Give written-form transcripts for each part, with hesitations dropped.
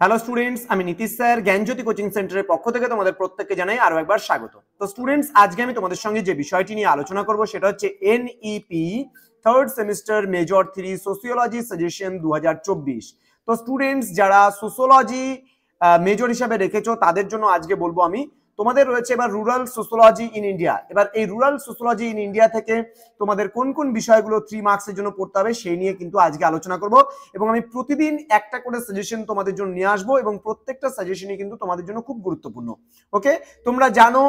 Hello students, আমি Nitish sir জ্ঞানজ্যোতি coaching সেন্টারের পক্ষ থেকে তোমাদের প্রত্যেককে জানাই আরো একবার স্বাগত। তো স্টুডেন্টস, আজকে আমি তোমাদের সঙ্গে যে বিষয়টি নিয়ে আলোচনা করব সেটা হচ্ছে NEP third semester major 3 sociology suggestion 2024। তো স্টুডেন্টস, যারা সোসিওলজি মেজর হিসাবে রেখেছো তাদের জন্য আজকে বলবো আমি, তোমাদের রয়েছে এবার রুরাল সোসিওলজি ইন ইন্ডিয়া। এবার এই রুরাল সোসিওলজি ইন ইন্ডিয়া থেকে তোমাদের কোন কোন বিষয়গুলো 3 মার্কসের জন্য পড়তে হবে সেই নিয়ে কিন্তু আজকে আলোচনা করব, এবং আমি প্রতিদিন একটা করে সাজেশন তোমাদের জন্য নিয়ে আসবো এবং প্রত্যেকটা সাজেশনই কিন্তু তোমাদের জন্য খুব গুরুত্বপূর্ণ। ওকে, তোমরা জানো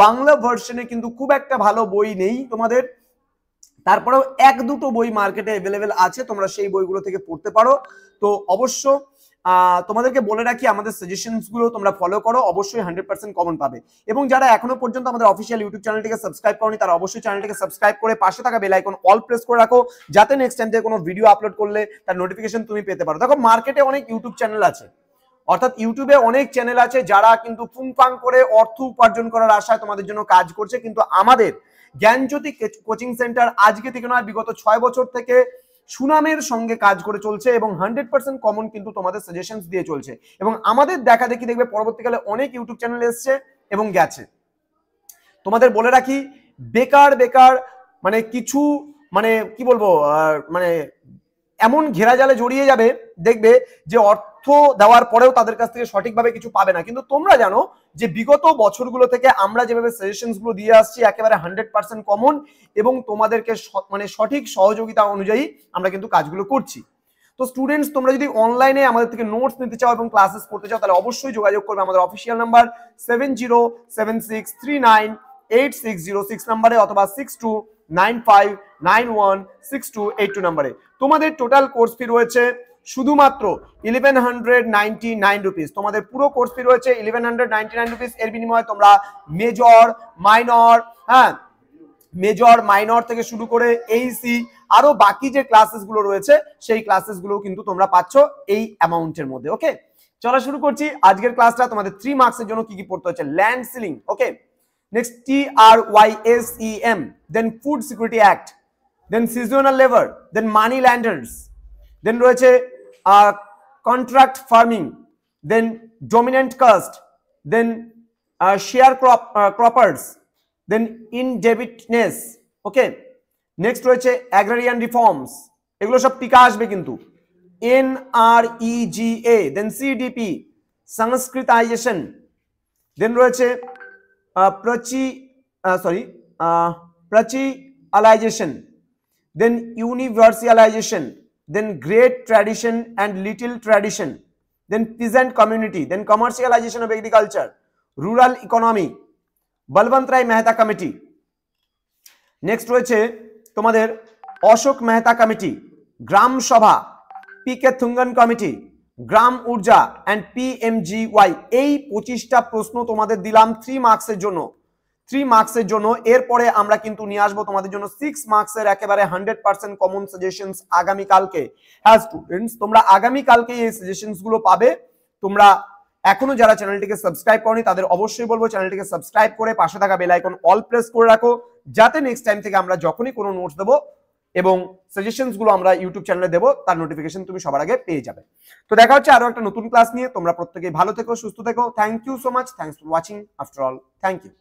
বাংলা ভার্সনে কিন্তু খুব একটা ভালো বই নেই তোমাদের, তারপরেও এক দুটো বই মার্কেটে অ্যাভেলেবেল আছে, তোমরা সেই বইগুলো থেকে পড়তে পারো। তো অবশ্য তোমাদেরকে বলে রাখি, আমাদের সাজেশনস গুলো তোমরা ফলো করো, অবশ্যই 100% কমন পাবে। এবং যারা এখনো পর্যন্ত আমাদের অফিসিয়াল ইউটিউব চ্যানেলটিকে সাবস্ক্রাইব করনি তারা অবশ্যই চ্যানেলটিকে সাবস্ক্রাইব করে পাশে থাকা বেল আইকন অল প্রেস করে রাখো, যাতে নেক্সট টাইম থেকে কোনো ভিডিও আপলোড করলে তার নোটিফিকেশন তুমি পেতে পারো। দেখো, মার্কেটে অনেক ইউটিউব চ্যানেল আছে, অর্থাৎ ইউটিউবে অনেক চ্যানেল আছে যারা কিন্তু ফুংফাং করে অর্থ উপার্জন করার আশায় তোমাদের জন্য কাজ করছে, কিন্তু আমাদের জ্ঞানজ্যোতি কোচিং সেন্টার আজকে থেকে নয়, বিগত 6 বছর থেকে সুনামের সঙ্গে কাজ করে চলছে এবং 100% কমন কিন্তু তোমাদের সাজেশনস দিয়ে চলছে। এবং আমাদের দেখা দেখি দেখবে পরবর্তীকালে অনেক ইউটিউব চ্যানেল এসছে এবং গেছে। তোমাদের বলে রাখি, বেকার বেকার মানে কিছু মানে কি বলবো, মানে এমন ঘেরা জালে জড়িয়ে যাবে, দেখবে যে অর্থ দেওয়ার পরেও তাদের কাছ থেকে সঠিকভাবে কিছু পাবে না। কিন্তু তোমরা জানো যে বিগত বছরগুলো থেকে আমরা যেভাবে সাজেশনস গুলো দিয়ে আসছি একেবারে 100% কমন, এবং তোমাদেরকে মানে সঠিক সহযোগিতা অনুযায়ী আমরা কিন্তু কাজগুলো করছি। তো স্টুডেন্টস, তোমরা যদি অনলাইনে আমাদের থেকে নোটস নিতে চাও এবং ক্লাসেস করতে চাও তাহলে অবশ্যই যোগাযোগ করবে আমাদের অফিসিয়াল নাম্বার 7076398606 নাম্বারে, অথবা 6295916282 নাম্বারে। তোমাদের টোটাল কোর্স ফি রয়েছে শুধুমাত্র 1199 রুপিস। তোমাদের পুরো কোর্স ফি রয়েছে 1199 রুপিস। এর বিনিময়ে তোমরা মেজর, মাইনর, মেজর মাইনর থেকে শুরু করে এইসি আরো বাকি যে ক্লাসেস গুলো রয়েছে সেই ক্লাসেস গুলো কিন্তু তোমরা পাচ্ছ এই অ্যামাউন্টের মধ্যে। ওকে, চলো শুরু করছি আজকের ক্লাসটা। তোমাদের 3 মার্কসের জন্য কি কি পড়তে হচ্ছে? ল্যান্ড সিলিং, ওকে, নেক্সট TRYSEM, দেন ফুড সিকিউরিটি অ্যাক্ট, দেন সিজনাল লেবার, দেন মানি ল্যান্ডার্স, দেন রয়েছে কন্ট্রাক্ট ফার্মিং, দেন ডমিনেন্ট কাস্ট, দেন শেয়ার ক্রপার্স, দেন ইনডেবিটনেস। ওকে, নেক্সট রয়েছে অ্যাগ্রারিয়ান রিফর্মস, এগুলো সব টিকা আসবে কিন্তু। NREGA, দেন CDP, সংস্কৃতাইজেশন, দেন রয়েছে parochialisation, then universalisation, then great tradition and little tradition, then peasant community, then commercialisation of agriculture, rural economy, Balwant Rai Mehta committee. Next রয়েছে তোমাদের Ashok Mehta committee, gram sabha, PK Thungon committee, Gram Urja and PMGY। এই 25টা প্রশ্ন তোমাদের দিলাম 3 মার্কসের জন্য, 3 মার্কসের জন্য। এরপরে আমরা কিন্তু নিয়ে আসবো তোমাদের জন্য 6 মার্কসের একেবারে 100% কমন সাজেশনস আগামীকালকে। হ্যাঁ স্টুডেন্টস, তোমরা আগামীকালকে এই সাজেশনস গুলো পাবে। তোমরা এখনো যারা চ্যানেলটিকে সাবস্ক্রাইব করনি তাদের অবশ্যই বলবো চ্যানেলটিকে সাবস্ক্রাইব করে পাশে থাকা বেল আইকন অল প্রেস করে রাখো, যাতে নেক্সট টাইম থেকে আমরা যখনই কোনো নোটস দেবো এবং সাজেশনস গুলো আমরা ইউটিউব চ্যানেলে দেবো তার নোটিফিকেশন তুমি সবার আগে পেয়ে যাবে। তো দেখা হচ্ছে আরো একটা নতুন ক্লাস নিয়ে। তোমরা প্রত্যেকেই ভালো থেকো, সুস্থ থেকো। Thank you so much, thanks for watching. After all, thank you.